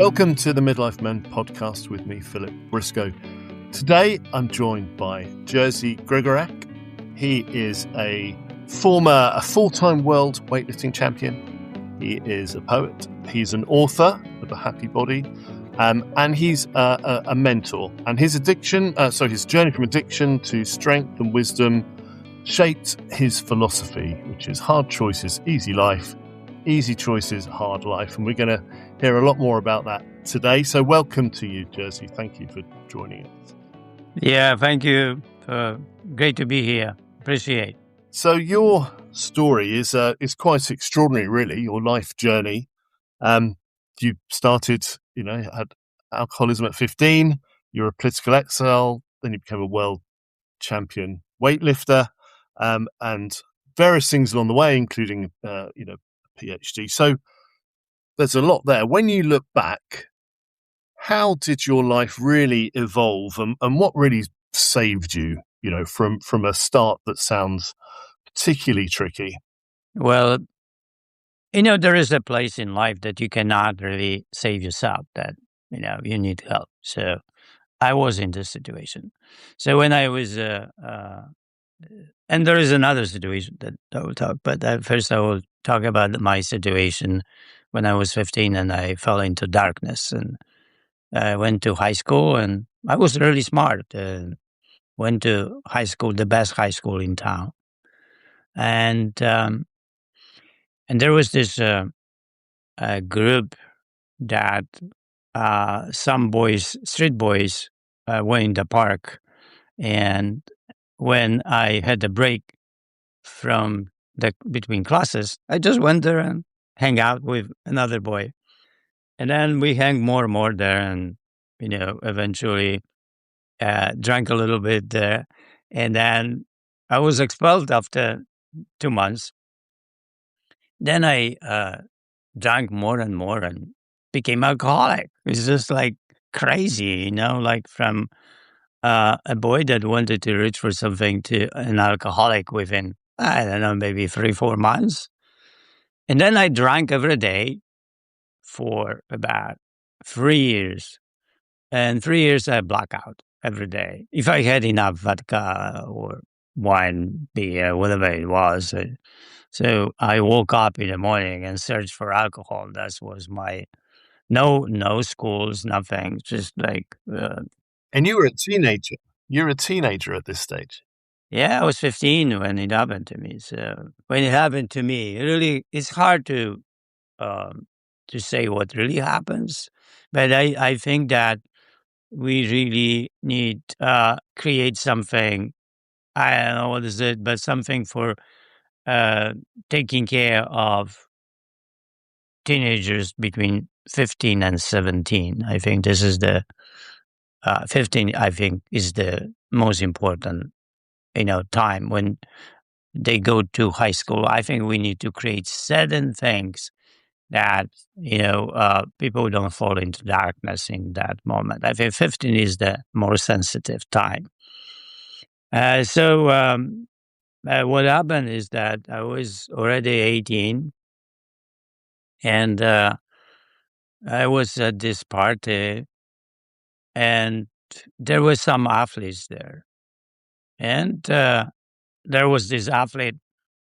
Welcome to the Midlife Men podcast with me, Philip Briscoe. Today, I'm joined by Jerzy Gregorek. He is a full-time world weightlifting champion. He is a poet. He's an author of A Happy Body, and he's a mentor. And his journey from addiction to strength and wisdom shaped his philosophy, which is hard choices, easy life, easy choices, hard life. And we're going to hear a lot more about that today. So welcome to you, Jerzy. Thank you for joining us. Yeah, thank you. Great to be here. Appreciate. So your story is quite extraordinary, really. Your life journey. You started, had alcoholism at 15. You're a political exile. Then you became a world champion weightlifter, and various things along the way, including a PhD. So there's a lot there. When you look back, how did your life really evolve, and what really saved you, from a start that sounds particularly tricky? Well, there is a place in life that you cannot really save yourself, that, you need help. So I was in this situation. So when I was, and there is another situation that I will talk, but first I will talk about my situation when I was 15 and I fell into darkness, and I went to high school, and I was really smart. Went to high school, the best high school in town. And there was this group that some boys, street boys, were in the park. And when I had a break from between classes, I just went there and hang out with another boy. And then we hang more and more there, and eventually drank a little bit there. And then I was expelled after 2 months. Then I drank more and more and became alcoholic. It's just like crazy, like from a boy that wanted to reach for something to an alcoholic within, I don't know, maybe 3-4 months. And then I drank every day for about 3 years. And 3 years I black out every day. If I had enough vodka or wine, beer, whatever it was. So I woke up in the morning and searched for alcohol. That was my, no schools, nothing, just like. And you were a teenager. You're a teenager at this stage. Yeah, I was 15 when it happened to me. So when it happened to me, really, it's hard to say what really happens. But I think that we really need create something. I don't know what is it, but something for taking care of teenagers between 15 and 17. I think this is the 15. I think is the most important, time when they go to high school. I think we need to create certain things that people don't fall into darkness in that moment. I think 15 is the more sensitive time. So what happened is that I was already 18, and I was at this party, and there were some athletes there, and there was this athlete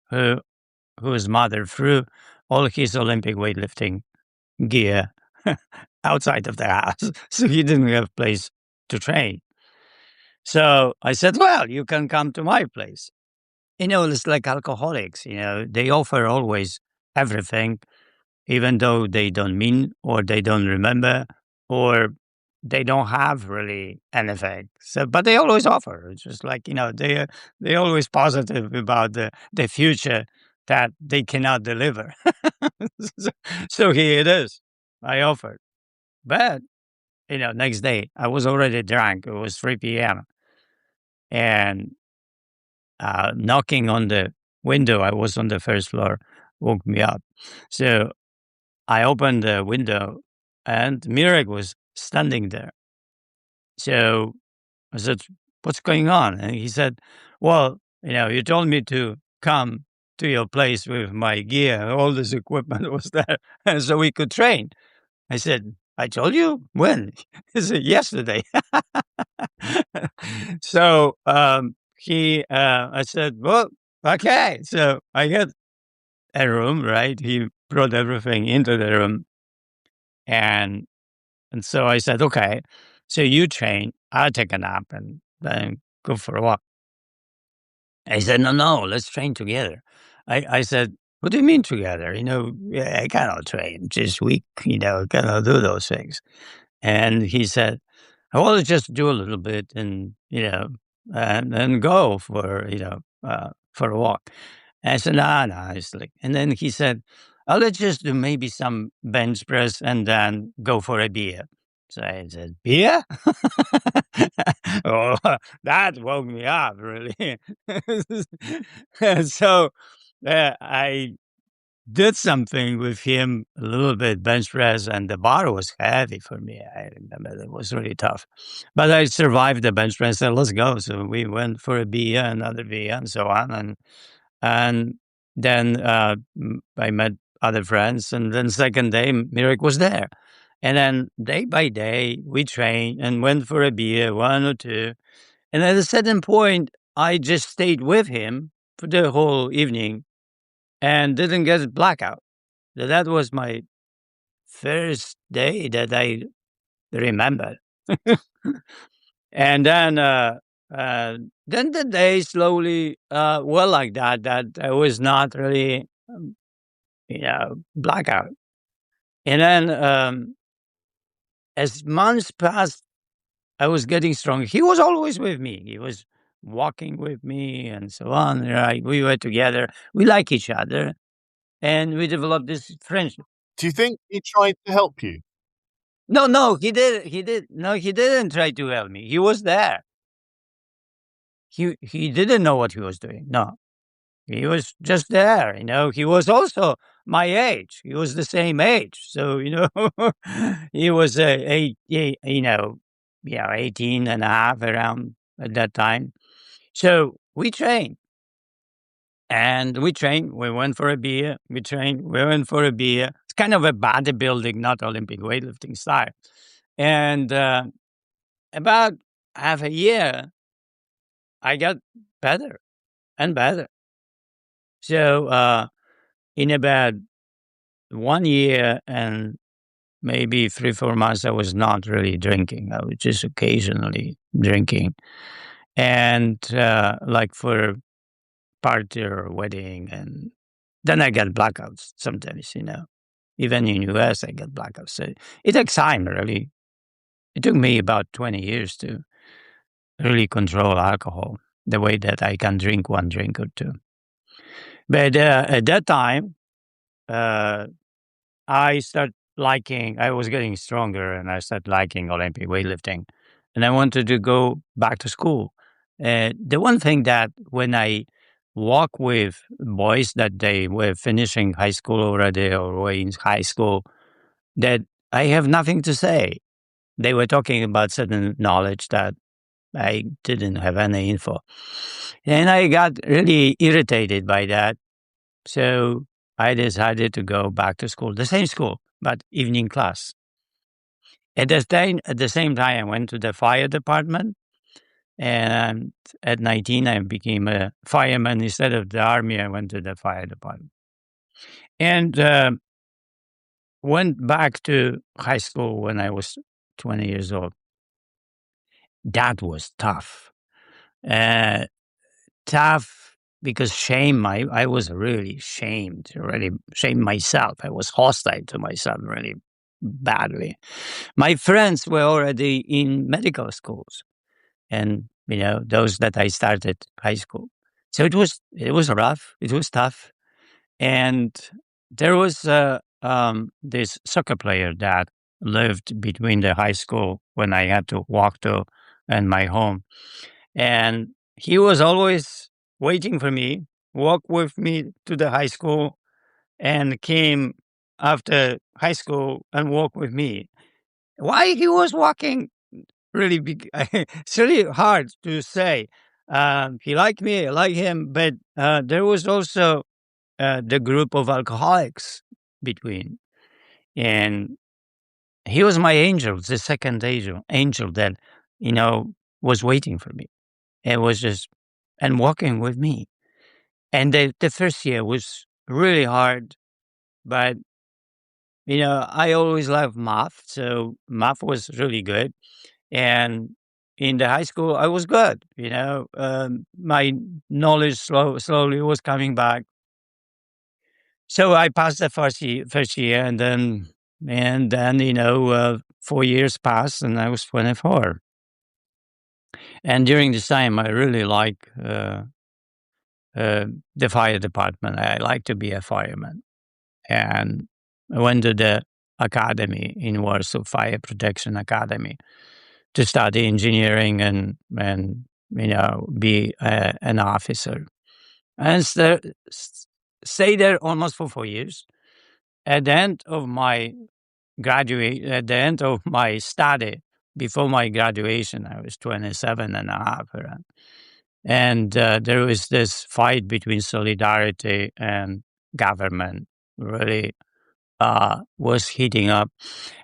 whose mother threw all his Olympic weightlifting gear outside of the house, so he didn't have place to train. So I said, well, you can come to my place. It's like alcoholics, they offer always everything, even though they don't mean, or they don't remember, or they don't have really anything. So, but they always offer. It's just like, they're always positive about the future that they cannot deliver. So here it is. I offered. But, next day, I was already drunk. It was 3 p.m. And knocking on the window, I was on the first floor, woke me up. So I opened the window, and Mirek was standing there. So I said, what's going on? And he said, well, you told me to come to your place with my gear. All this equipment was there, and so we could train. I said, I told you when. He said, yesterday. So I said, well, okay. So I got a room, right? He brought everything into the room. And so I said, okay, so you train, I'll take a nap and then go for a walk. He said, no, let's train together. I said, what do you mean together? I cannot train this week, I cannot do those things. And he said, well, let's just do a little bit and then go for a walk. And I said, no, it's like, and then he said, oh, let's just do maybe some bench press and then go for a beer. So I said, beer? Oh, that woke me up, really. So I did something with him, a little bit bench press, and the bar was heavy for me. I remember it was really tough. But I survived the bench press, and let's go. So we went for a beer, another beer, and so on. And then I met other friends. And then second day, Mirek was there. And then day by day, we trained and went for a beer, one or two. And at a certain point, I just stayed with him for the whole evening and didn't get a blackout. That was my first day that I remember. And then the day slowly were like that I was not really, blackout. And then as months passed, I was getting stronger. He was always with me. He was walking with me and so on. Right? We were together. We like each other. And we developed this friendship. Do you think he tried to help you? No, he did. No, he didn't try to help me. He was there. He didn't know what he was doing. No, he was just there. He was also my age. He was the same age. So he was 18 and a half around at that time. So we trained. And we trained. We went for a beer. We trained. We went for a beer. It's kind of a bodybuilding, not Olympic weightlifting style. And about half a year, I got better and better. So in about 1 year and maybe 3-4 months, I was not really drinking. I was just occasionally drinking. And like for party or wedding, and then I get blackouts sometimes, Even in US, I get blackouts. So it takes time, really. It took me about 20 years to really control alcohol the way that I can drink one drink or two. But at that time, I was getting stronger and I started liking Olympic weightlifting. And I wanted to go back to school. The one thing that when I walk with boys that they were finishing high school already or were in high school, that I have nothing to say. They were talking about certain knowledge that I didn't have any info. And I got really irritated by that. So I decided to go back to school, the same school, but evening class. At the same time, I went to the fire department. And at 19, I became a fireman. Instead of the army, I went to the fire department. And went back to high school when I was 20 years old. That was tough. Tough because shame. I was really shamed, really shamed myself. I was hostile to myself really badly. My friends were already in medical schools, and those that I started high school. So it was rough. It was tough, and there was this soccer player that lived between the high school when I had to walk to and my home, and he was always waiting for me, walk with me to the high school, and came after high school and walk with me. Why he was walking really big? It's really hard to say. He liked me, I like him, but there was also the group of alcoholics between, and he was my angel, the second angel that, was waiting for me. It was just, and walking with me. And the first year was really hard, but, I always loved math. So math was really good. And in the high school, I was good. My knowledge slowly was coming back. So I passed the first year, and then 4 years passed, and I was 24. And during this time, I really like the fire department. I like to be a fireman, and I went to the academy in Warsaw, Fire Protection Academy, to study engineering and be an officer, and stay there almost for 4 years. At the end of my at the end of my study, before my graduation, I was 27 and a half. And there was this fight between solidarity and government, really was heating up.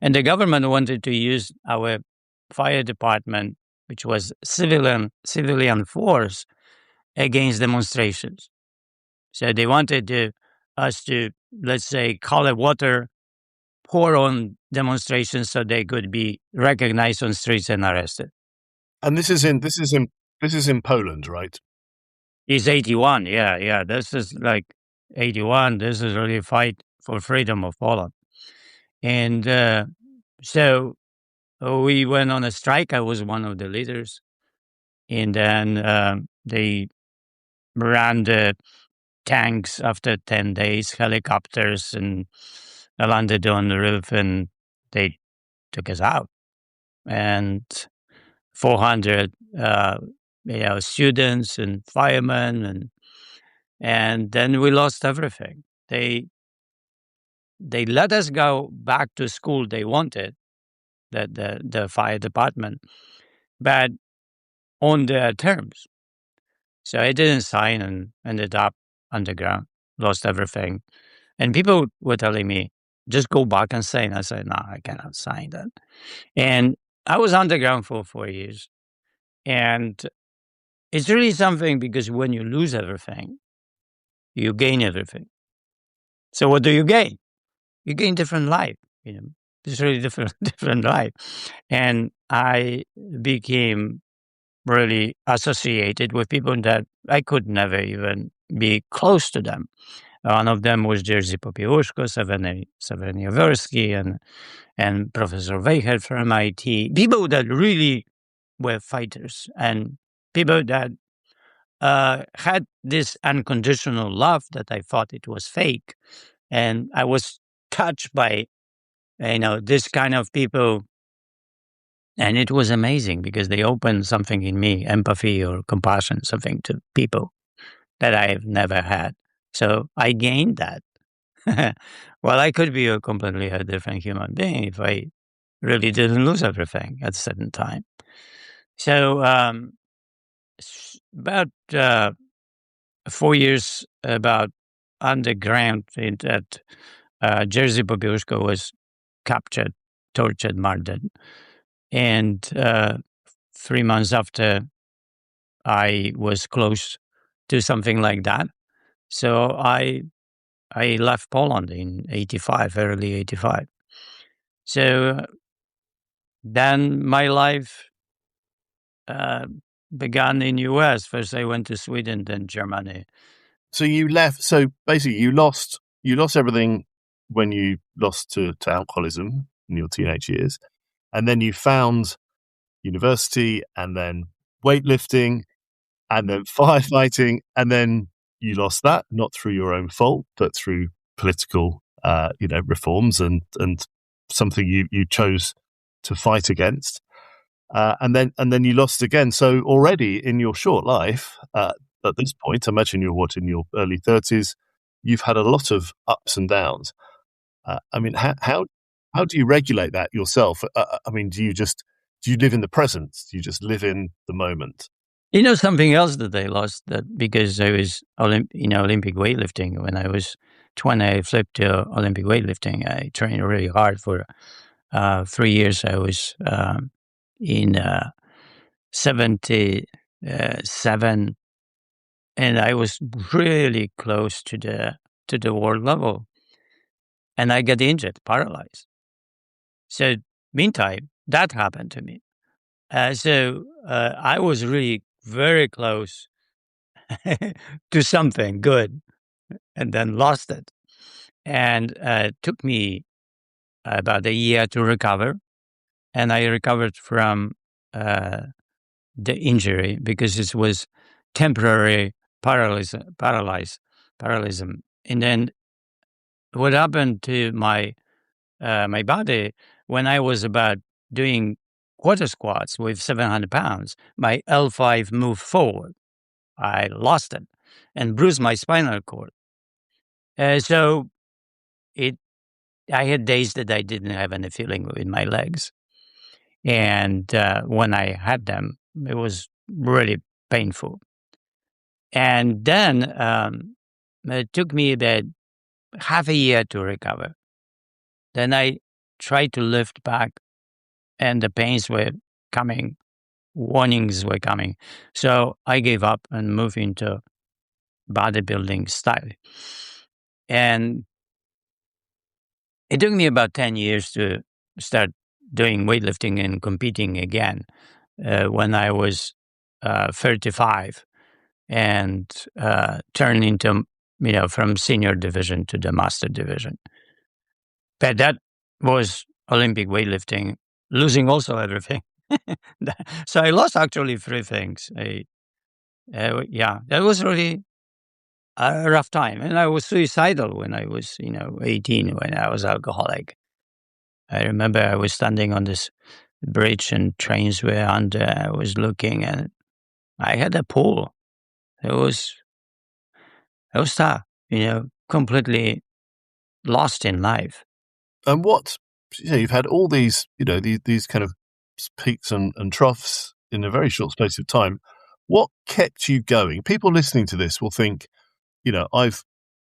And the government wanted to use our fire department, which was civilian force, against demonstrations. So they wanted us to, let's say, color water, pour on demonstrations so they could be recognized on streets and arrested. And this is in Poland, right? It's 81. Yeah. This is like 81. This is really a fight for freedom of Poland. And so we went on a strike. I was one of the leaders. And then they ran the tanks after 10 days, helicopters, and landed on the roof, and they took us out. And 400 students and firemen, and then we lost everything. They let us go back to school. They wanted the fire department, but on their terms. So I didn't sign and ended up underground, lost everything. And people were telling me, just go back and sign. I said, no, I cannot sign that. And I was underground for 4 years. And it's really something, because when you lose everything, you gain everything. So what do you gain? You gain different life. It's really different life. And I became really associated with people that I could never even be close to them. One of them was Jerzy Popiełuszko, Seveniaversky, and Professor Weichert from MIT. People that really were fighters, and people that had this unconditional love that I thought it was fake. And I was touched by, this kind of people. And it was amazing, because they opened something in me, empathy or compassion, something to people that I have never had. So I gained that. Well, I could be a completely different human being if I really didn't lose everything at a certain time. So about 4 years about underground, that Jerzy Popiełuszko was captured, tortured, murdered. And 3 months after, I was close to something like that. So I left Poland in 85, early 85. So then my life began in US. First I went to Sweden, then Germany. So you left. So basically, you lost everything when you lost to alcoholism in your teenage years, and then you found university, and then weightlifting, and then firefighting, and then you lost that, not through your own fault, but through political, reforms and something you chose to fight against, and then you lost again. So already in your short life, at this point, I imagine you're in your early 30s, you've had a lot of ups and downs. How do you regulate that yourself? Do you live in the present? Do you just live in the moment? Something else that I lost, that because I was Olympic weightlifting. When I was 20, I flipped to Olympic weightlifting. I trained really hard for 3 years I was in 77, and I was really close to the world level, and I got injured, paralyzed. So meantime, that happened to me. I was really very close to something good, and then lost it. And it took me about a year to recover, and I recovered from the injury because it was temporary paralysis. And then what happened to my body when I was about doing quarter squats with 700 pounds, my L5 moved forward. I lost it and bruised my spinal cord. So it, I had days that I didn't have any feeling in my legs. And when I had them, it was really painful. And then it took me about half a year to recover. Then I tried to lift back, and the pains were coming, warnings were coming. So I gave up and moved into bodybuilding style. And it took me about 10 years to start doing weightlifting and competing again when I was 35 and turned into, from senior division to the master division. But that was Olympic weightlifting, losing also everything. So I lost actually 3 things. That was really a rough time. And I was suicidal when I was, 18, when I was alcoholic. I remember I was standing on this bridge and trains were under. I was looking and I had a pool. It was tough, completely lost in life. And you've had all these, these kind of peaks and troughs in a very short space of time. What kept you going? People listening to this will think, I've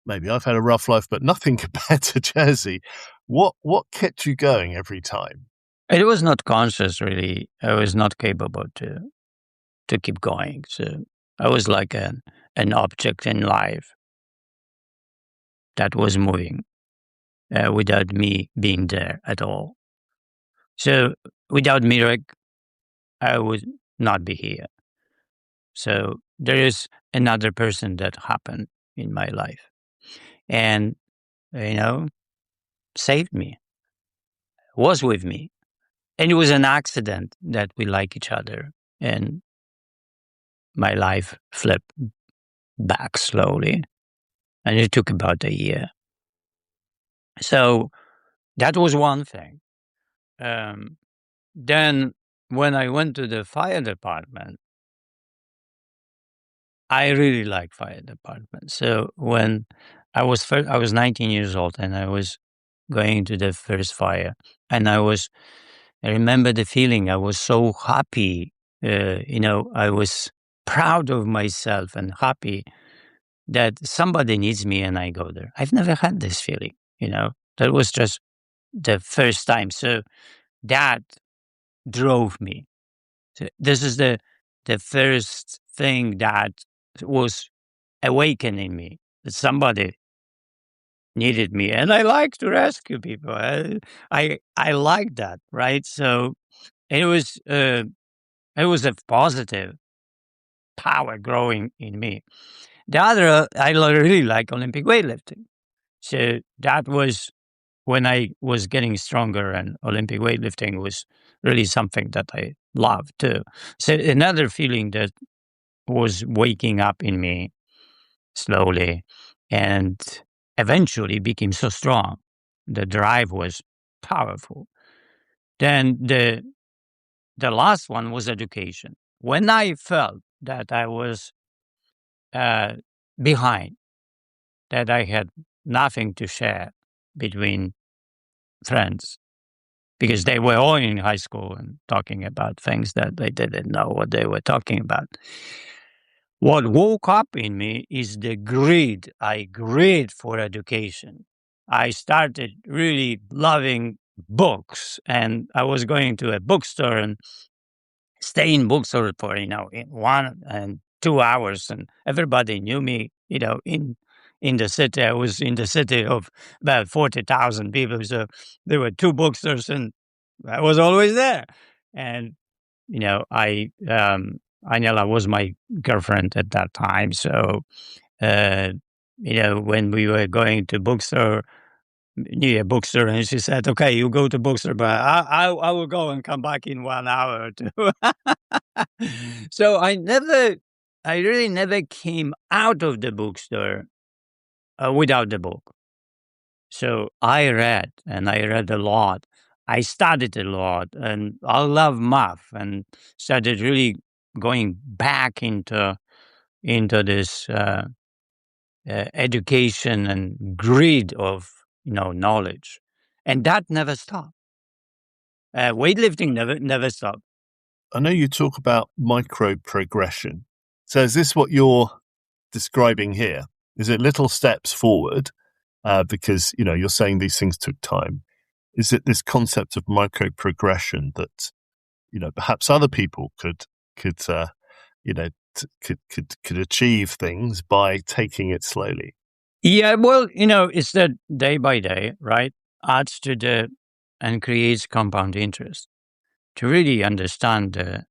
had a rough life, but nothing compared to Jerzy. What kept you going every time? It was not conscious, really. I was not capable to keep going. So I was like an object in life that was moving without me being there at all. So without Mirek, I would not be here. So there is another person that happened in my life and, saved me, was with me. And it was an accident that we like each other. And my life flipped back slowly. And it took about a year. So that was one thing. Then when I went to the fire department, I really like fire department. So when I was 19 years old and I was going to the first fire, and I remember the feeling. I was so happy. I was proud of myself and happy that somebody needs me and I go there. I've never had this feeling, that was just the first time. So that drove me. So this is the first thing that was awakening me, that somebody needed me, and I like to rescue people. I like that, right? So it was a positive power growing in me. The other, I really like Olympic weightlifting. So that was when I was getting stronger, and Olympic weightlifting was really something that I loved too. So another feeling that was waking up in me slowly and eventually became so strong. The drive was powerful. Then the last one was education. When I felt that I was behind, that I had nothing to share between friends, because they were all in high school and talking about things that they didn't know what they were talking about. What woke up in me is the greed. I greed for education. I started really loving books, and I was going to a bookstore and stay in bookstore for, in 1 and 2 hours, and everybody knew me, in the city. I was in the city of about 40,000 people, so there were two bookstores, and I was always there. And Anila was my girlfriend at that time, so uh, when we were going to bookstore, near bookstore, and she said, "Okay, you go to bookstore, but I will go and come back in 1 hour or two." So I really never came out of the bookstore without the book. So I read, and I read a lot. I studied a lot, and I love math, and started really going back into this education and greed of knowledge, and that never stopped. Weightlifting never stopped. I know you talk about micro progression. So is this what you're describing here? Is it little steps forward? Because you're saying these things took time. Is it this concept of micro progression that perhaps other people could achieve things by taking it slowly? Yeah, well, it's that day by day, right? Adds to and creates compound interest. To really understand the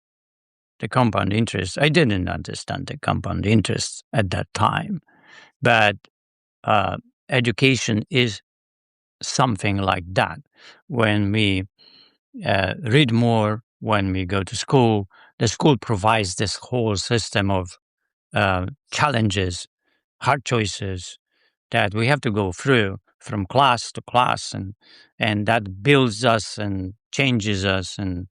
compound interest, I didn't understand the compound interest at that time, but education is something like that. When we read more, when we go to school, the school provides this whole system of challenges, hard choices that we have to go through from class to class, and that builds us and changes us and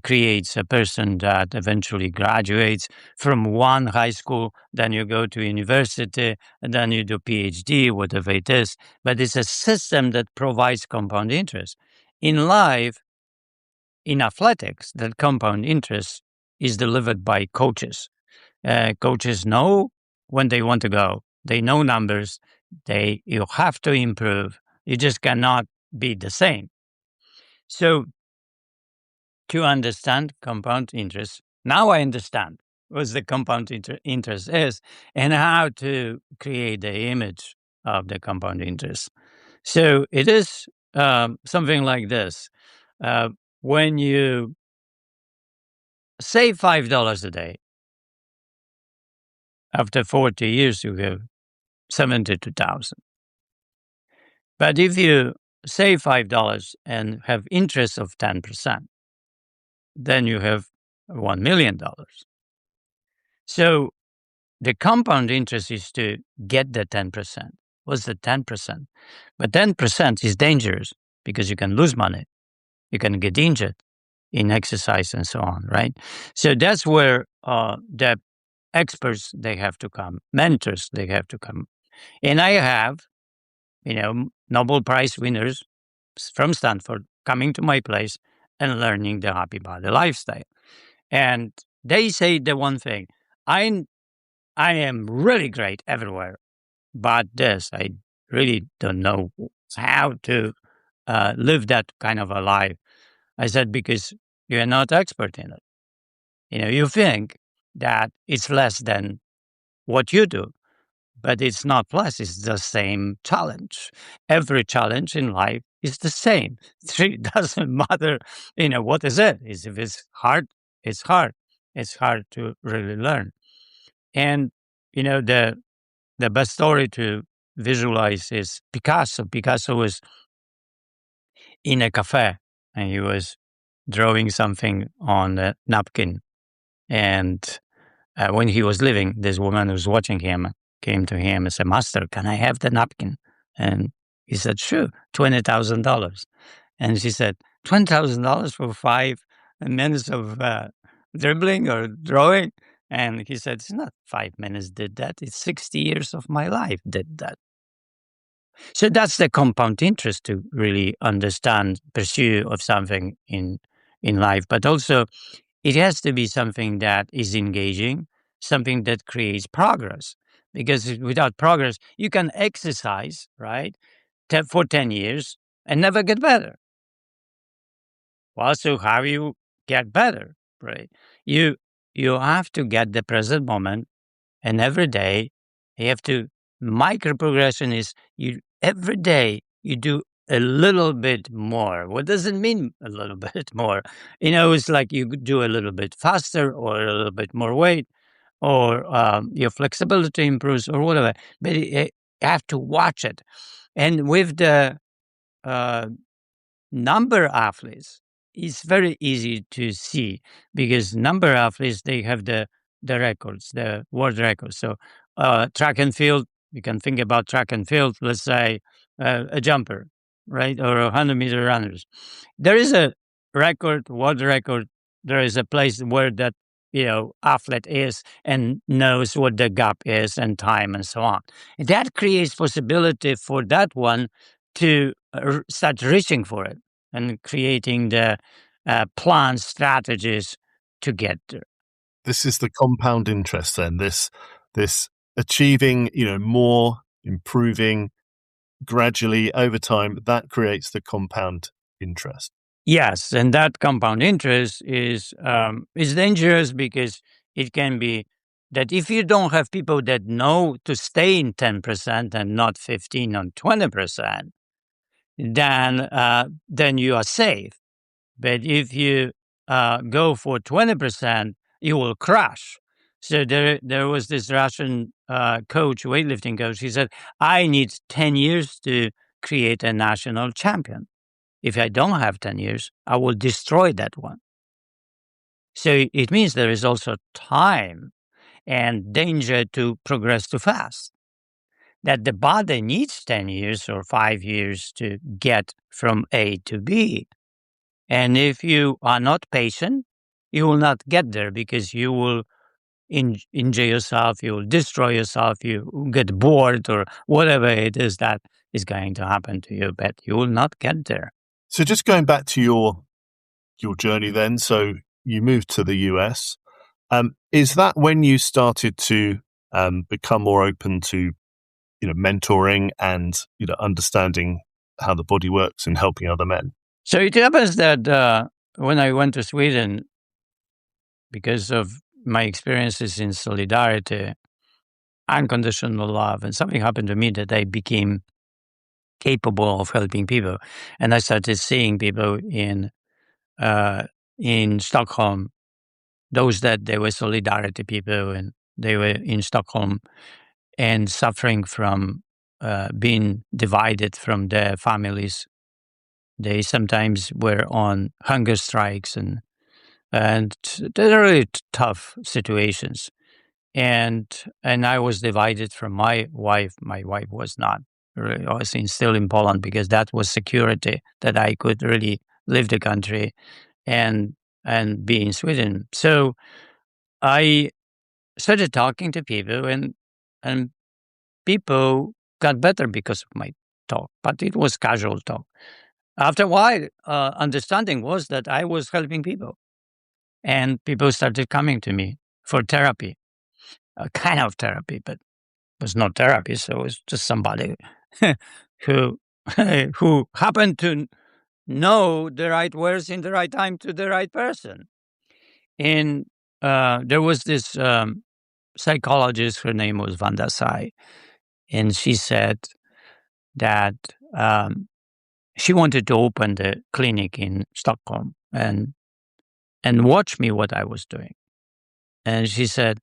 creates a person that eventually graduates from one high school, then you go to university, and then you do PhD, whatever it is. But it's a system that provides compound interest. In life, in athletics, that compound interest is delivered by coaches. Coaches know when they want to go. They know numbers. You have to improve. You just cannot be the same. So to understand compound interest, now I understand what the compound interest is and how to create the image of the compound interest. So it is something like this. When you save $5 a day, after 40 years, you have 72,000. But if you save $5 and have interest of 10%, then you have $1 million. So the compound interest is to get the 10%. What's the 10%? But 10% is dangerous because you can lose money. You can get injured in exercise and so on, right? So that's where the experts, they have to come, mentors, they have to come. And I have, Nobel Prize winners from Stanford coming to my place and learning the happy body lifestyle. And they say the one thing, I am really great everywhere, but this, I really don't know how to live that kind of a life. I said, because you're not expert in it. You think that it's less than what you do, but it's not less. It's the same challenge. Every challenge in life is the same. It doesn't matter, what is it? Is if it's hard, it's hard. It's hard to really learn. And the best story to visualize is Picasso. Picasso was in a cafe and he was drawing something on a napkin. And when he was leaving, this woman who was watching him came to him and said, "Master, can I have the napkin?" And he said, "Sure, $20,000. And she said, $20,000 for 5 minutes of dribbling or drawing? And he said, "It's not 5 minutes did that. It's 60 years of my life did that." So that's the compound interest to really understand, pursue of something in life. But also it has to be something that is engaging, something that creates progress. Because without progress, you can exercise, right, for 10 years and never get better. Well, so how you get better, right? You you have to get the present moment, and every day you have to. Micro progression is you every day you do a little bit more. What does it mean a little bit more? It's like you could do a little bit faster or a little bit more weight or your flexibility improves or whatever. But you have to watch it. And with the uh, number athletes, it's very easy to see because number athletes, they have the records, the world records. So track and field, you can think about track and field, let's say a jumper, right? Or 100-meter runners. There is a record, world record. There is a place where that athlete is and knows what the gap is and time and so on. That creates possibility for that one to start reaching for it and creating the plan strategies to get there. This is the compound interest then, this achieving, more, improving gradually over time, that creates the compound interest. Yes, and that compound interest is dangerous because it can be that if you don't have people that know to stay in 10% and not 15 or 20%, then you are safe. But if you go for 20%, you will crash. So there was this Russian coach, weightlifting coach. He said, "I need 10 years to create a national champion. If I don't have 10 years, I will destroy that one." So it means there is also time and danger to progress too fast. That the body needs 10 years or 5 years to get from A to B. And if you are not patient, you will not get there because you will injure yourself, you will destroy yourself, you will get bored or whatever it is that is going to happen to you, but you will not get there. So just going back to your journey then, so you moved to the US. Is that when you started to become more open to, mentoring and, understanding how the body works and helping other men? So it happens that when I went to Sweden, because of my experiences in solidarity, unconditional love, and something happened to me that I became capable of helping people. And I started seeing people in Stockholm, those that they were solidarity people, and they were in Stockholm and suffering from being divided from their families. They sometimes were on hunger strikes and they're really tough situations. And I was divided from my wife. My wife was not. I was still in Poland because that was security that I could really leave the country and be in Sweden. So I started talking to people and people got better because of my talk, but it was casual talk. After a while, understanding was that I was helping people, and people started coming to me for therapy, a kind of therapy, but it was not therapy. So it was just somebody who who happened to know the right words in the right time to the right person. And there was this psychologist. Her name was Vanda Sai, and she said that she wanted to open the clinic in Stockholm and watch me what I was doing. And she said,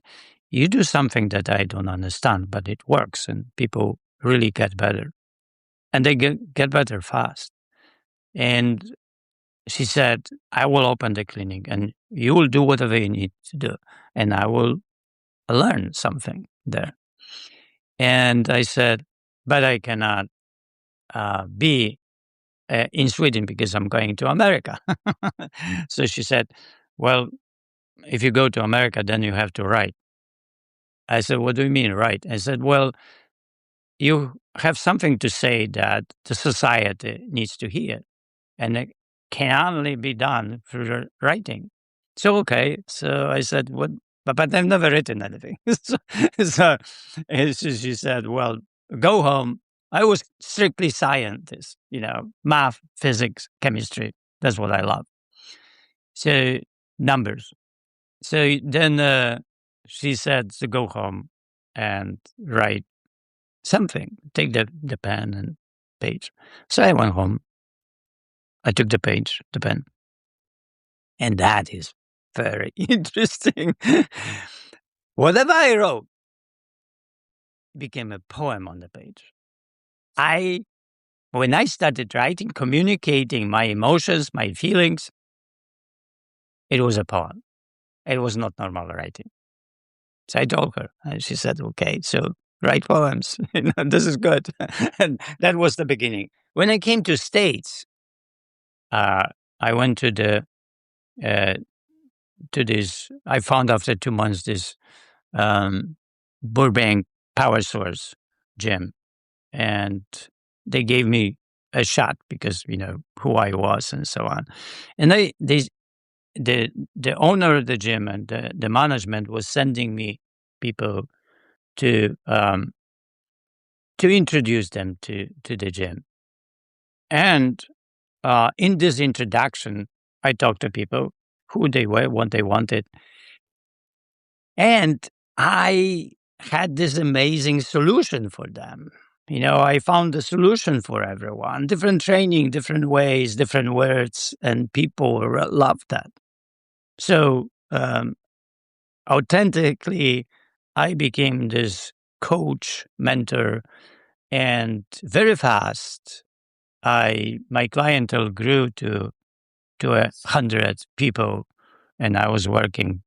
"You do something that I don't understand, but it works, and people really get better, and they get better fast." And she said, "I will open the clinic, and you will do whatever you need to do, and I will learn something there." And I said, "But I cannot be in Sweden because I'm going to America." So she said, "Well, if you go to America, then you have to write." I said, "What do you mean write?" I said, "Well, you have something to say that the society needs to hear, and it can only be done through writing." So, okay. So I said, "What?" But I've never written anything. So she said, "Well, go home." I was strictly scientist, math, physics, chemistry. That's what I love. So numbers. So then she said to go home and write something. Take the pen and page. So I went home. I took the page, the pen, and that is very interesting. Whatever I wrote became a poem on the page. When I started writing, communicating my emotions, my feelings, it was a poem. It was not normal writing. So I told her, and she said, "Okay, so write poems. This is good." And that was the beginning. When I came to States, I went to the uh, to this. I found after 2 months this um, Burbank Power Source gym, and they gave me a shot because who I was and so on. And the owner of the gym and the management was sending me people to introduce them to the gym. And in this introduction, I talked to people who they were, what they wanted, and I had this amazing solution for them. I found a solution for everyone, different training, different ways, different words, and people loved that. So authentically, I became this coach, mentor, and very fast, my clientele grew to 100 people, and I was working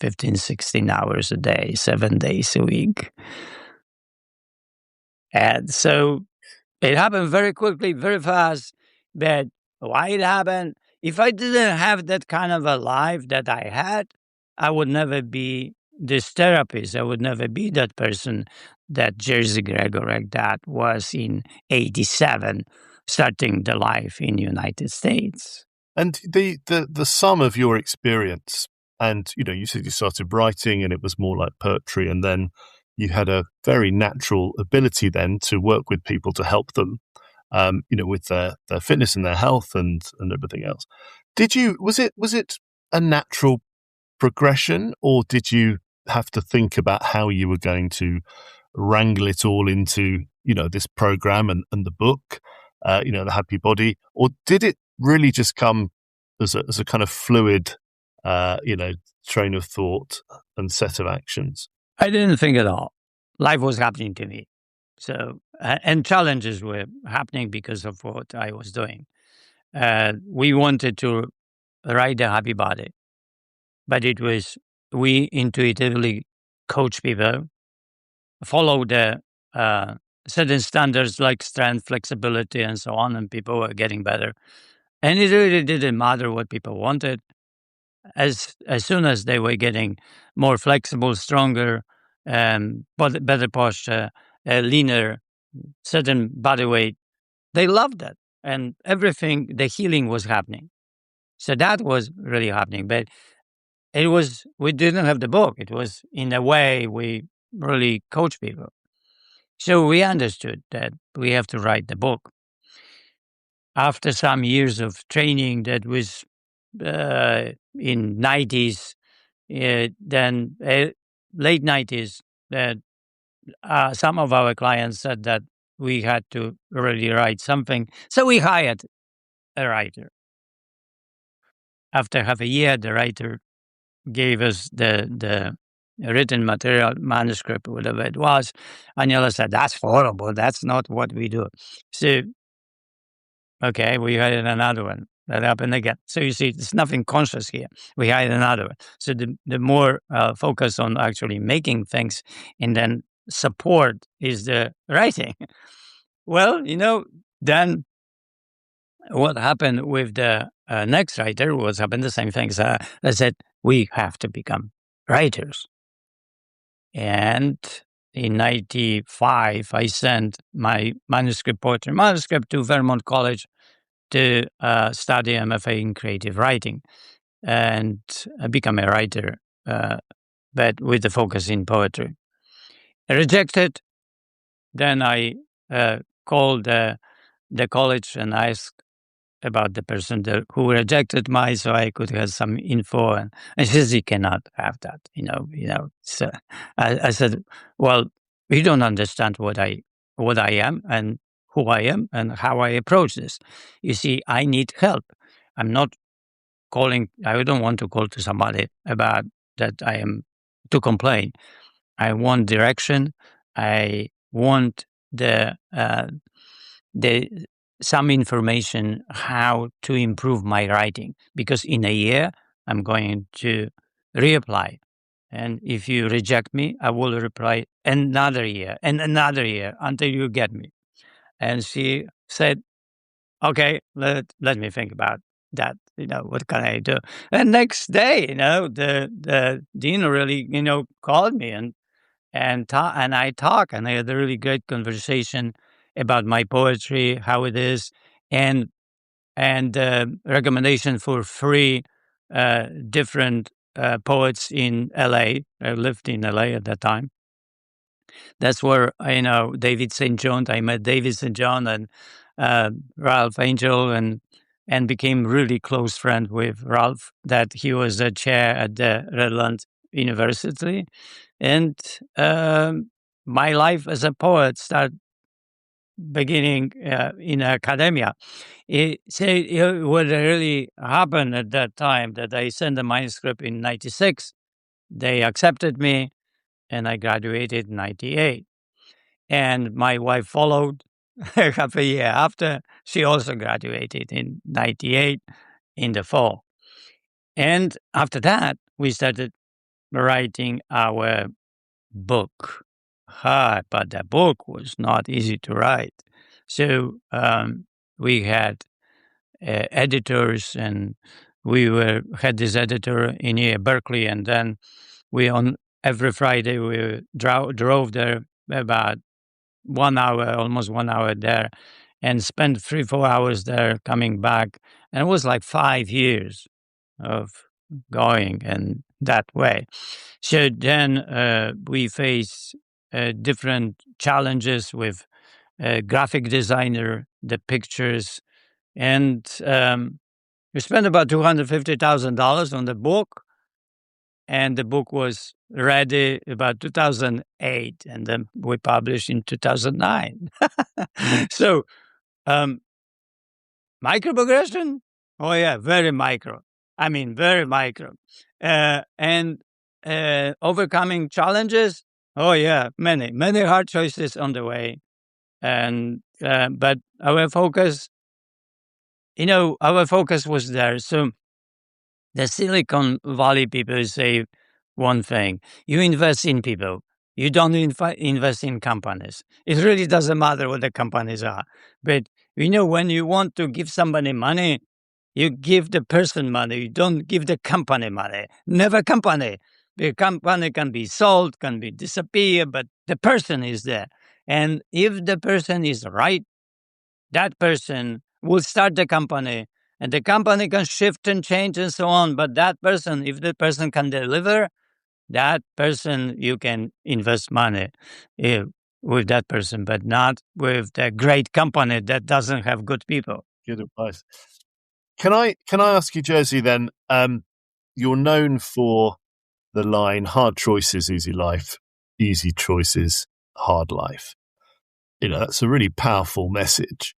15, 16 hours a day, 7 days a week. And so it happened very quickly, very fast. But why it happened? If I didn't have that kind of a life that I had, I would never be this therapist. I would never be that person that Jerzy Gregorek that was in 87, starting the life in United States. And the sum of your experience, and you said you started writing, and it was more like poetry, and then you had a very natural ability then to work with people to help them, with their fitness and their health and everything else. Was it a natural progression, or did you have to think about how you were going to wrangle it all into this program and the book, the Happy Body, or did it really just come as a kind of fluid, train of thought and set of actions? I didn't think at all. Life was happening to me. So, and challenges were happening because of what I was doing. We wanted to write the Happy Body, but we intuitively coach people, follow the certain standards like strength, flexibility, and so on, and people were getting better. And it really didn't matter what people wanted. As soon as they were getting more flexible, stronger, but better posture, leaner, certain body weight, they loved that. And everything, the healing was happening. So that was really happening. But we didn't have the book. It was, in a way, we really coach people. So we understood that we have to write the book. After some years of training, that was in 90s, then late 90s, that some of our clients said that we had to really write something. So we hired a writer. After half a year, the writer gave us the written material, manuscript, whatever it was. Aniela said, "That's horrible. That's not what we do." So, okay, we hired another one. That happened again. So you see, there's nothing conscious here. We hired another one. So the more focus on actually making things, and then support is the writing. Well, then what happened with the next writer was happened the same thing. So I said, we have to become writers. And in 95, I sent my poetry manuscript to Vermont College to study MFA in creative writing and become a writer, but with the focus in poetry. I rejected. Then I called the college and asked about the person who rejected me, so I could have some info. And she says, "You cannot have that." So I said, "Well, you don't understand what I am and who I am and how I approach this. You see, I need help. I'm not calling. I don't want to call to somebody about that. I am to complain. I want direction. I want the some information how to improve my writing, because in a year I'm going to reapply. And if you reject me, I will reply another year and another year until you get me." And she said, "Okay, let me think about that. What can I do?" And next day, the dean really, called me and I talk, and I had a really great conversation about my poetry, how it is, and recommendation for three different poets in L.A. I lived in L.A. at that time. That's where David St. John. I met David St. John and Ralph Angel, and became really close friend with Ralph. That he was a chair at the Redland University, and my life as a poet started beginning in academia. What really happened at that time, that I sent a manuscript in '96. They accepted me, and I graduated in '98. And my wife followed half a year after. She also graduated in '98 in the fall. And after that, we started writing our book. But the book was not easy to write. So we had editors, and we had this editor in here, Berkeley, and then on every Friday we drove there about 1 hour, almost 1 hour there, and spent 3-4 hours there coming back. And it was like 5 years of going and that way. So then we face different challenges with a graphic designer, the pictures, and we spent about $250,000 on the book, and the book was ready about 2008, and then we published in 2009. So microprogression? Oh yeah, very micro. I mean, very micro. And overcoming challenges? Oh yeah, many hard choices on the way. And but our focus was there. So the Silicon Valley people say one thing: you invest in people. You don't invest in companies. It really doesn't matter what the companies are. But when you want to give somebody money, you give the person money. You don't give the company money. Never company. The company can be sold, can be disappear, but the person is there. And if the person is right, that person will start the company, and the company can shift and change and so on. But that person, if the person can deliver, that person, you can invest money with that person, but not with the great company that doesn't have good people. Good advice. Can I ask you, Jerzy, then, you're known for the line, hard choices, easy life, easy choices, hard life. That's a really powerful message.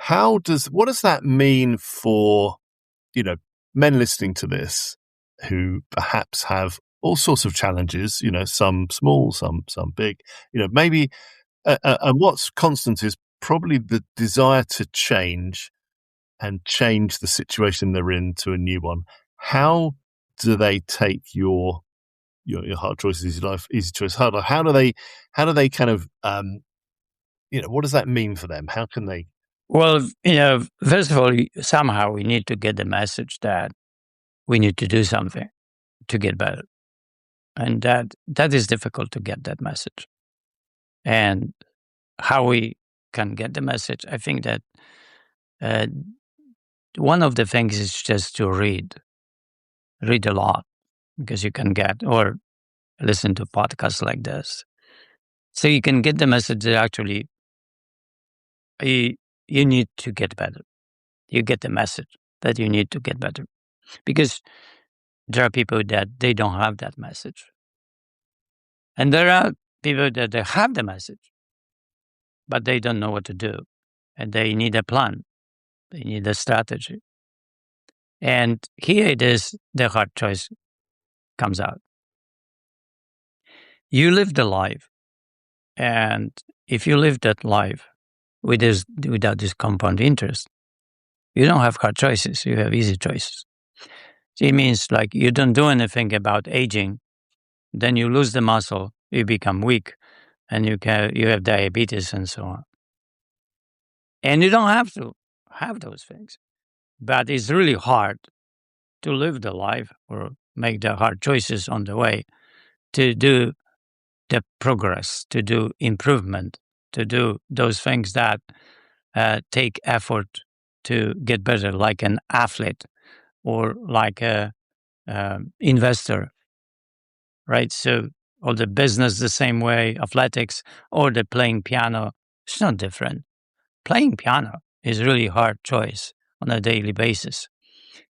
What does that mean for, men listening to this who perhaps have all sorts of challenges, some small, some big, maybe, and what's constant is probably the desire to change and change the situation they're in to a new one. How do they take your hard choices, easy life, easy choice, hard life? How do they kind of, what does that mean for them? How can they? Well, first of all, somehow we need to get the message that we need to do something to get better. And that is difficult to get that message. And how we can get the message, I think that one of the things is just to read a lot, because you can get, or listen to podcasts like this. So you can get the message that actually you need to get better. You get the message that you need to get better. Because there are people that they don't have that message. And there are people that they have the message, but they don't know what to do. And they need a plan. They need a strategy. And here it is, the hard choice comes out. You live the life. And if you live that life without this compound interest, you don't have hard choices. You have easy choices. It means like you don't do anything about aging, then you lose the muscle, you become weak, and you have diabetes and so on. And you don't have to have those things. But it's really hard to live the life or make the hard choices on the way to do the progress, to do improvement, to do those things that take effort to get better, like an athlete or like a investor, right? So, or the business the same way, athletics, or the playing piano, it's not different. Playing piano is a really hard choice on a daily basis.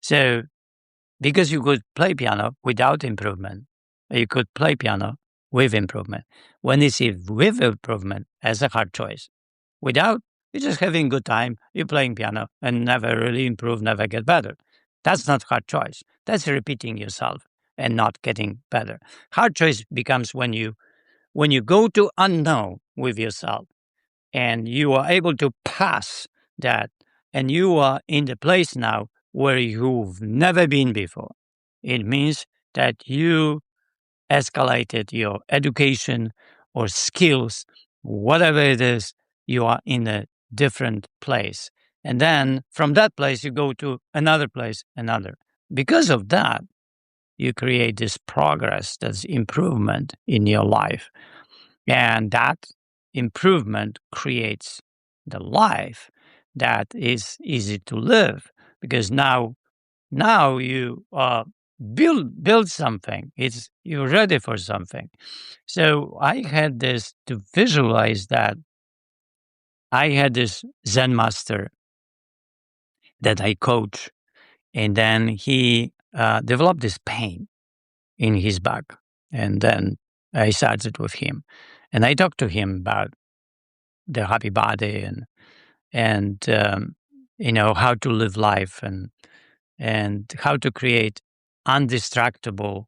So, because you could play piano without improvement, you could play piano with improvement. When you see with improvement as a hard choice, without, you're just having good time, you're playing piano and never really improve, never get better. That's not hard choice. That's repeating yourself and not getting better. Hard choice becomes when you go to unknown with yourself and you are able to pass that and you are in the place now where you've never been before. It means that you escalated your education or skills, whatever it is, you are in a different place. And then from that place, you go to another place, another. Because of that, you create this progress, that's improvement in your life. And that improvement creates the life that is easy to live because now you build something. It's you're ready for something. So I had this to visualize that I had this Zen master that I coach, and then he developed this pain in his back, and then I started with him, and I talked to him about the happy body and how to live life and how to create undistractable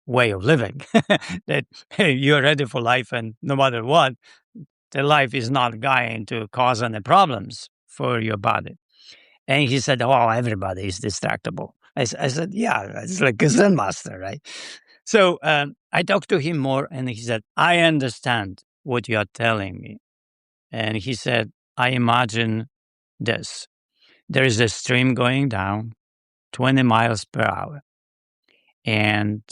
way of living that you're ready for life and no matter what, the life is not going to cause any problems for your body. And he said, oh, everybody is distractible. I said, yeah, it's like a Zen master, right? So I talked to him more and he said, I understand what you are telling me. And he said, I imagine this. There is a stream going down 20 miles per hour. And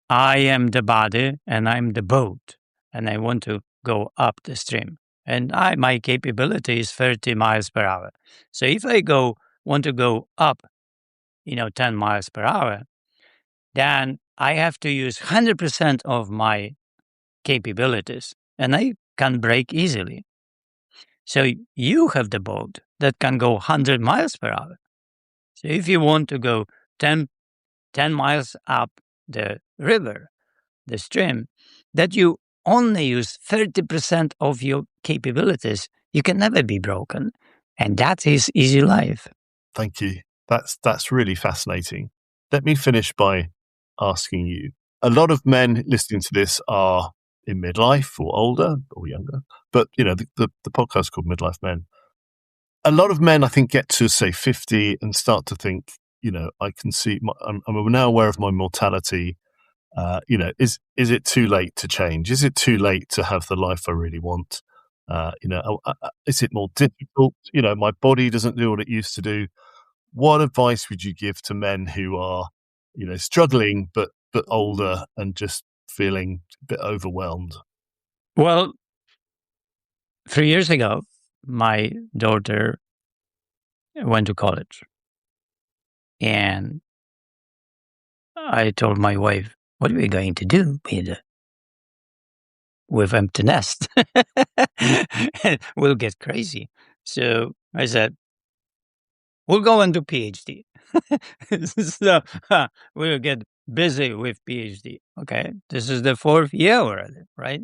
I am the body and I'm the boat. And I want to go up the stream. And my capability is 30 miles per hour. So if I want to go up, 10 miles per hour, then I have to use 100% of my capabilities and I can break easily. So you have the boat that can go 100 miles per hour. So if you want to go 10 miles up the river, the stream, that you only use 30% of your capabilities, you can never be broken. And that is easy life. Thank you. That's really fascinating. Let me finish by asking you. A lot of men listening to this are in midlife or older or younger, but the podcast is called Midlife Men. A lot of men, I think, get to say 50 and start to think, I can see. I'm now aware of my mortality. Is it too late to change? Is it too late to have the life I really want? Is it more difficult? My body doesn't do what it used to do. What advice would you give to men who are, struggling but older and just feeling a bit overwhelmed? Well, 3 years ago, my daughter went to college. And I told my wife, what are we going to do with empty nest? We'll get crazy. So I said, we'll go and do PhD. So we'll get busy with PhD. Okay, this is the 4th year already, right?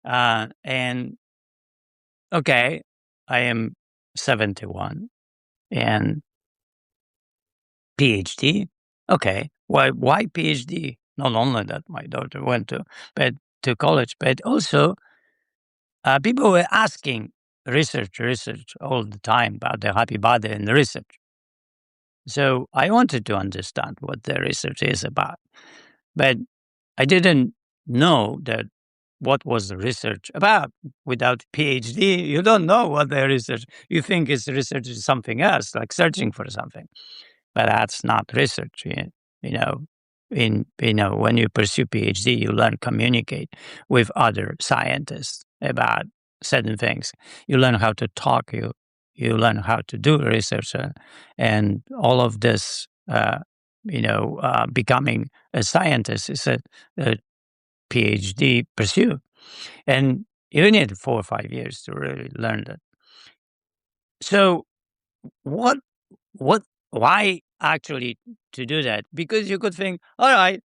And okay, I am 71 and PhD. Okay, why PhD? Not only that my daughter went to college, but also people were asking research all the time about the happy body and the research. So I wanted to understand what the research is about, but I didn't know that what was the research about. Without PhD, you don't know what the research. You think it's research is something else, like searching for something, but that's not research. You know, when you pursue PhD, you learn communicate with other scientists about certain things. You learn how to talk. You learn how to do research, and all of this. Becoming a scientist is a PhD pursuit, and you need 4 or 5 years to really learn that. So, what, what, why actually to do that? Because you could think, all right,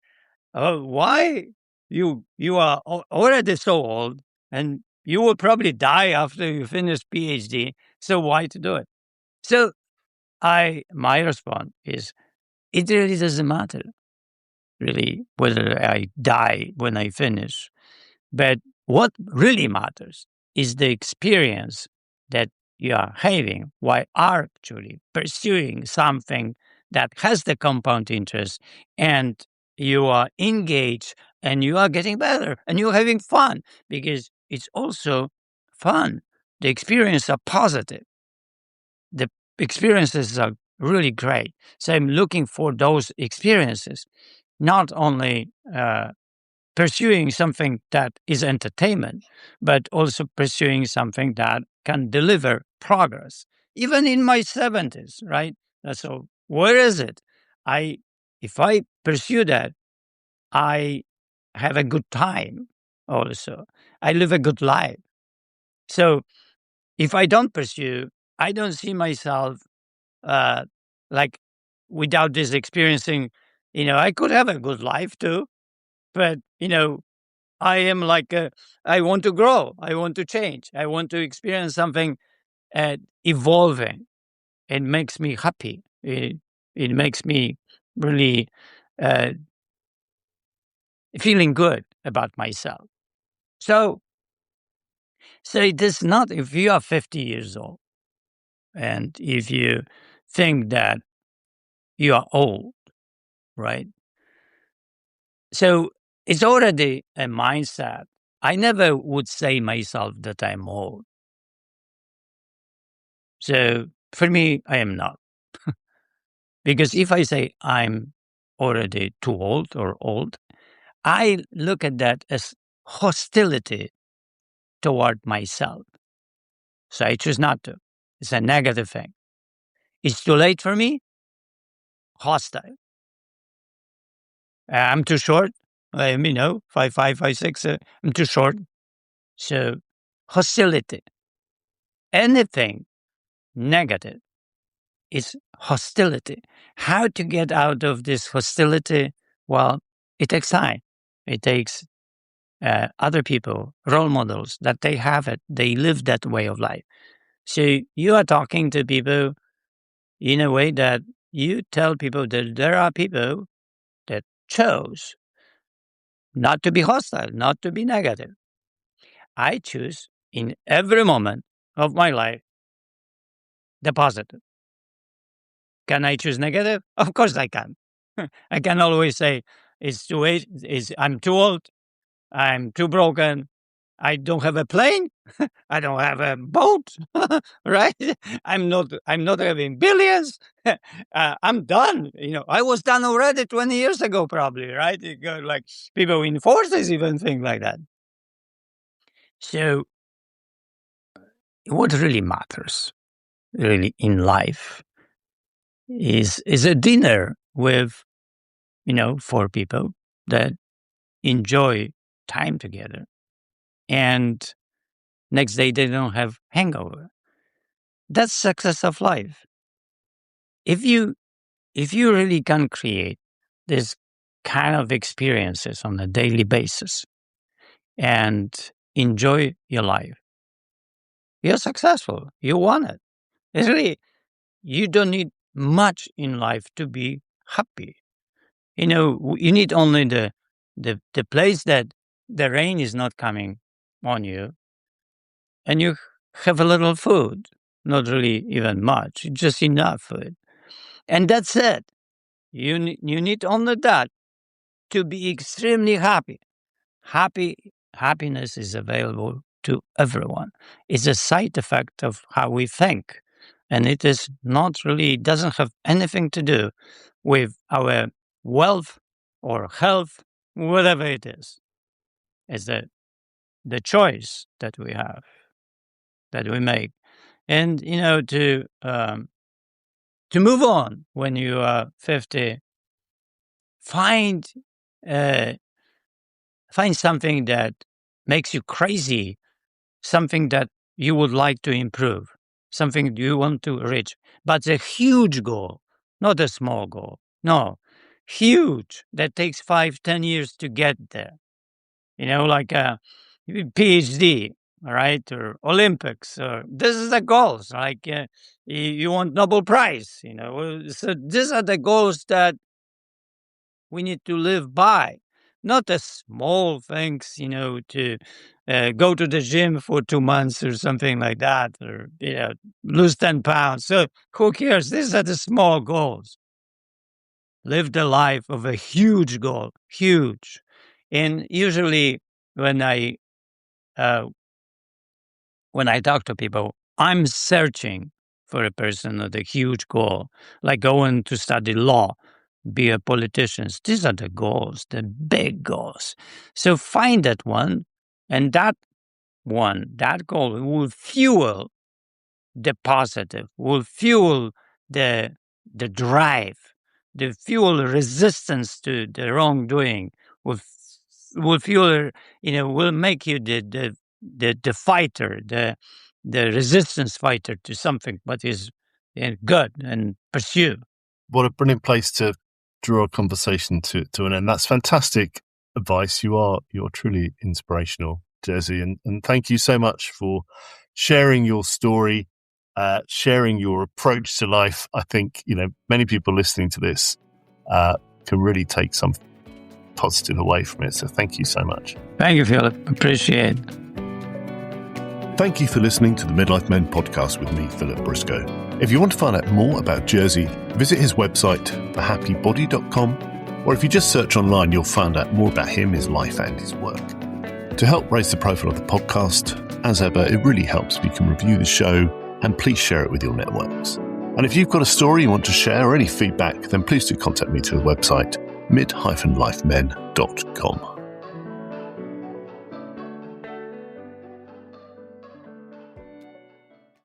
why you are already so old, and you will probably die after you finish PhD. So why to do it? So my response is, it really doesn't matter, really, whether I die when I finish. But what really matters is the experience that you are having while actually pursuing something that has the compound interest, and you are engaged and you are getting better and you're having fun, because it's also fun. The experiences are positive. The experiences are really great. So I'm looking for those experiences, not only pursuing something that is entertainment, but also pursuing something that can deliver progress, even in my 70s, right? So where is it? I If I pursue that, I have a good time also. I live a good life. So if I don't pursue, I don't see myself uh like without this experiencing, I could have a good life too, but I am like, I want to grow. I want to change. I want to experience something evolving. It makes me happy. It makes me really uh, feeling good about myself. So, it is not, if you are 50 years old and if you think that you are old, right? So it's already a mindset. I never would say myself that I'm old. So for me, I am not. Because if I say I'm already too old or old, I look at that as hostility toward myself. So I choose not to. It's a negative thing. It's too late for me, hostile. I'm too short. I'm, 5'5", 5'6". I'm too short. So hostility. Anything negative is hostility. How to get out of this hostility? Well, it takes time. It takes other people, role models, that they have it, they live that way of life. So you are talking to people in a way that you tell people that there are people that chose not to be hostile, not to be negative. I choose in every moment of my life the positive. Can I choose negative? Of course I can. I can always say it's too late, I'm too old, I'm too broken, I don't have a plane, I don't have a boat, right? I'm not having billions. I'm done. I was done already 20 years ago, probably, right? Like people in forces even think like that. So what really matters, really, in life is a dinner with, 4 people that enjoy time together, and next day they don't have hangover. That's success of life. if you really can create this kind of experiences on a daily basis and enjoy your life, you're successful. You won it. It's really, you don't need much in life to be happy. You need only the place that the rain is not coming on you, and you have a little food, not really even much, just enough food, and that's it. You need only that to be extremely happy. Happiness is available to everyone. It's a side effect of how we think, and it is not really. It doesn't have anything to do with our wealth or health, whatever it is. It's the choice that we have, that we make, and to move on when you are 50. Find something that makes you crazy, something that you would like to improve, something you want to reach, but a huge goal, not a small goal. No, huge, that takes 5-10 years to get there. Like a PhD, all right, or Olympics, or this is the goals. Like you want Nobel Prize, So these are the goals that we need to live by, not the small things, to go to the gym for 2 months or something like that, or lose 10 pounds. So who cares? These are the small goals. Live the life of a huge goal, huge. And usually when I talk to people, I'm searching for a person with a huge goal, like going to study law, be a politician. These are the goals, the big goals. So find that one, and that goal will fuel the positive, will fuel the drive, the fuel resistance to the wrongdoing, will fuel, will make you the fighter, the resistance fighter to something what is good, and pursue. What a brilliant place to draw a conversation to an end. That's fantastic advice. You're truly inspirational, Jerzy, and thank you so much for sharing your story, sharing your approach to life. I think many people listening to this can really take some positive away from it. So thank you so much. Thank you, Philip. Appreciate it. Thank you for listening to the Midlife Men podcast with me, Philip Briscoe. If you want to find out more about Jerzy, visit his website, thehappybody.com, or if you just search online, you'll find out more about him, his life, and his work. To help raise the profile of the podcast, as ever, it really helps if you can review the show, and please share it with your networks. And if you've got a story you want to share or any feedback, then please do contact me through the website mid-lifemen.com.